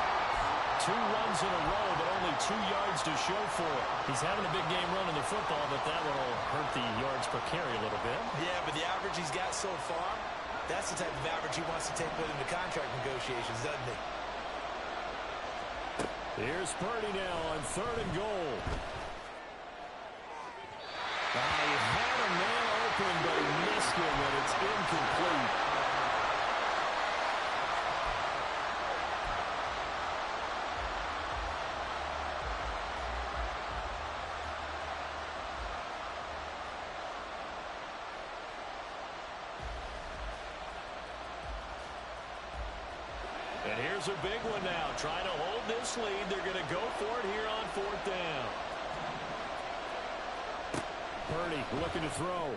2 runs in a row, but only 2 yards to show for it. He's having a big game running the football, but that one will hurt the yards per carry a little bit. Yeah, but the average he's got so far, that's the type of average he wants to take with him to contract negotiations, doesn't he? Here's Purdy now on 3rd and goal. He had a man open, but he missed him, and it's incomplete. And here's a big one now. Trying to hold this lead. They're going to go for it here on 4th down. Purdy looking to throw.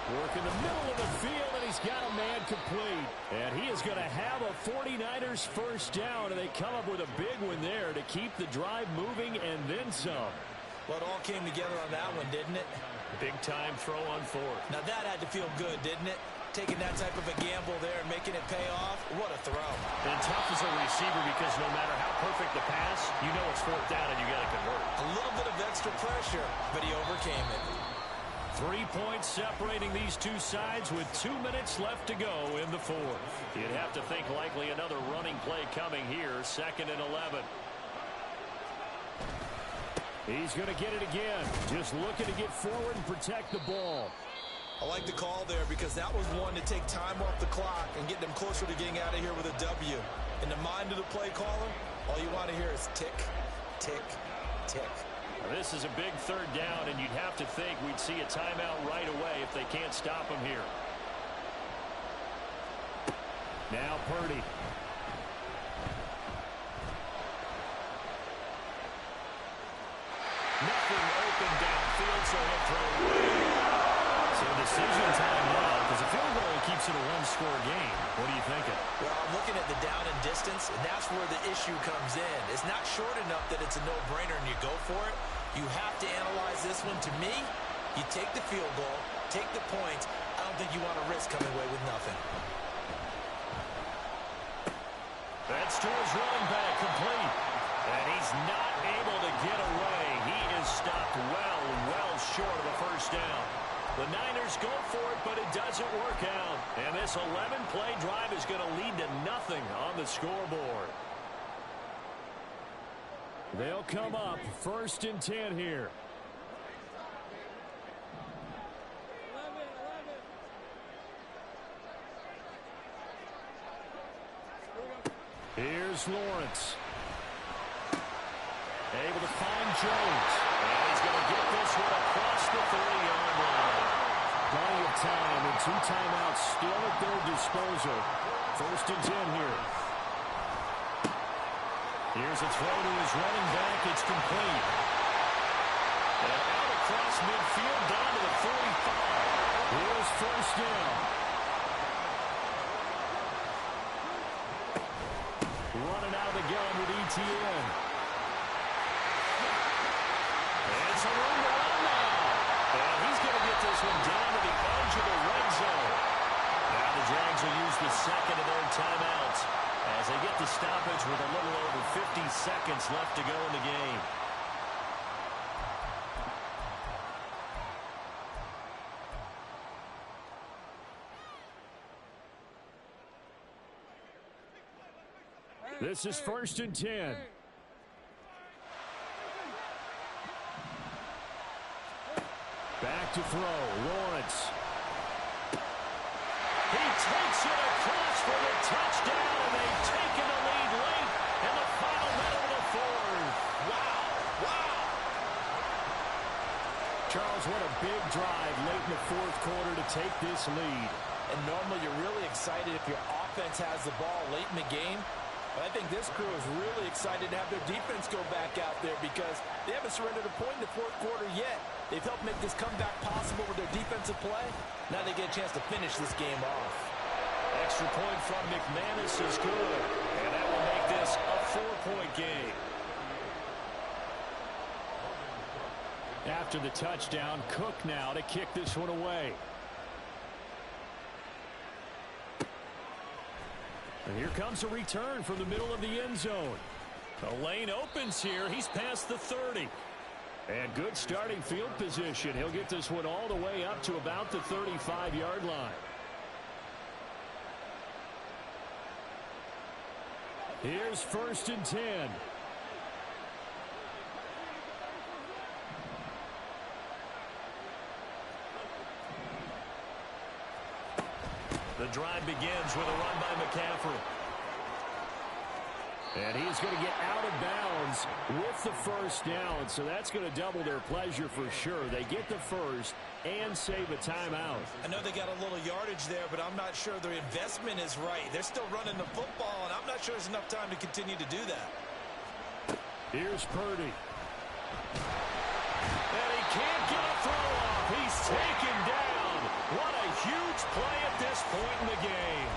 Work in the middle of the field, and he's got a man complete. And he is going to have a 49ers first down, and they come up with a big one there to keep the drive moving and then some. Well, it all came together on that one, didn't it? Big-time throw on fourth. Now, that had to feel good, didn't it? Taking that type of a gamble there and making it pay off. What a throw. And tough as a receiver because no matter how perfect the pass, you know it's fourth down and you got to convert. A little bit of extra pressure, but he overcame it. 3 points separating these two sides with 2 minutes left to go in the fourth. You'd have to think likely another running play coming here, 2nd and 11. He's going to get it again. Just looking to get forward and protect the ball. I like the call there because that was one to take time off the clock and get them closer to getting out of here with a W. In the mind of the play caller, all you want to hear is tick, tick, tick. This is a big 3rd down, and you'd have to think we'd see a timeout right away if they can't stop him here. Now Purdy. Nothing open downfield, so he'll throw it away. So decision time now, because a field goal keeps it a one-score game. What are you thinking? Well, I'm looking at the down and distance, and that's where the issue comes in. It's not short enough that it's a no-brainer and you go for it. You have to analyze this one. To me, you take the field goal, take the points. I don't think you want to risk coming away with nothing. That's to his running back, complete. And he's not able to get away. He is stopped well short of a first down. The Niners go for it, but it doesn't work out. And this 11-play drive is going to lead to nothing on the scoreboard. They'll come up 1st and 10 here. Here's Lawrence. Able to find Jones. And he's going to get this one across the 30-yard line. Plenty of time and 2 timeouts still at their disposal. 1st and 10 here. Here's a throw to his running back. It's complete. And out across midfield down to the 45. Here's 1st down. Running out of the gun with ETN. It's a room to run now. And he's going to get this one down to the edge of the red zone. Now the Jags will use the 2nd of their timeouts as they get the stoppage with a little over 50 seconds left to go in the game. This is 1st and 10. Back to throw. Lawrence. He takes it across for the touchdown, and they've taken the lead late in the final minute of the fourth. Wow. Charles, what a big drive late in the 4th quarter to take this lead. And normally you're really excited if your offense has the ball late in the game. But I think this crew is really excited to have their defense go back out there because they haven't surrendered a point in the 4th quarter yet. They've helped make this comeback possible with their defensive play. Now they get a chance to finish this game off. Extra point from McManus is good, and that will make this a 4-point game. After the touchdown, Cook now to kick this one away. And here comes a return from the middle of the end zone. The lane opens here. He's past the 30. And good starting field position. He'll get this one all the way up to about the 35-yard line. Here's 1st and 10. The drive begins with a run by McCaffrey. And he's going to get out of bounds with the first down. So that's going to double their pleasure for sure. They get the first and save a timeout. I know they got a little yardage there, but I'm not sure their investment is right. They're still running the football, and I'm not sure there's enough time to continue to do that. Here's Purdy. And he can't get a throw off. He's taken down. What a huge play at this point in the game.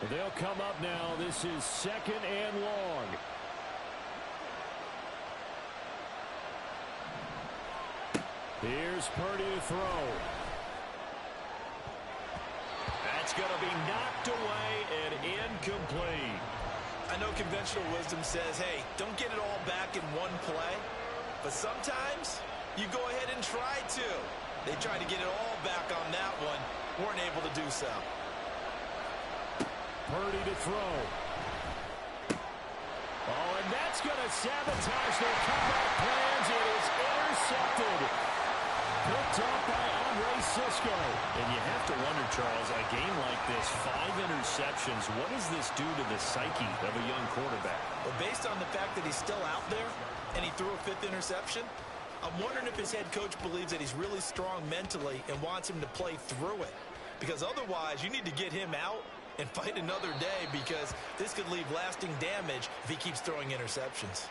They'll come up now. This is 2nd and long. Here's Purdy to throw. That's going to be knocked away and incomplete. I know conventional wisdom says, hey, don't get it all back in one play. But sometimes you go ahead and try to. They tried to get it all back on that one. Weren't able to do so. Purdy to throw. Oh, and that's going to sabotage their comeback plans. It is intercepted. Picked up by Andre Sisco. And you have to wonder, Charles, a game like this, 5 interceptions, what does this do to the psyche of a young quarterback? Well, based on the fact that he's still out there and he threw a 5th interception, I'm wondering if his head coach believes that he's really strong mentally and wants him to play through it. Because otherwise, you need to get him out and fight another day, because this could leave lasting damage if he keeps throwing interceptions.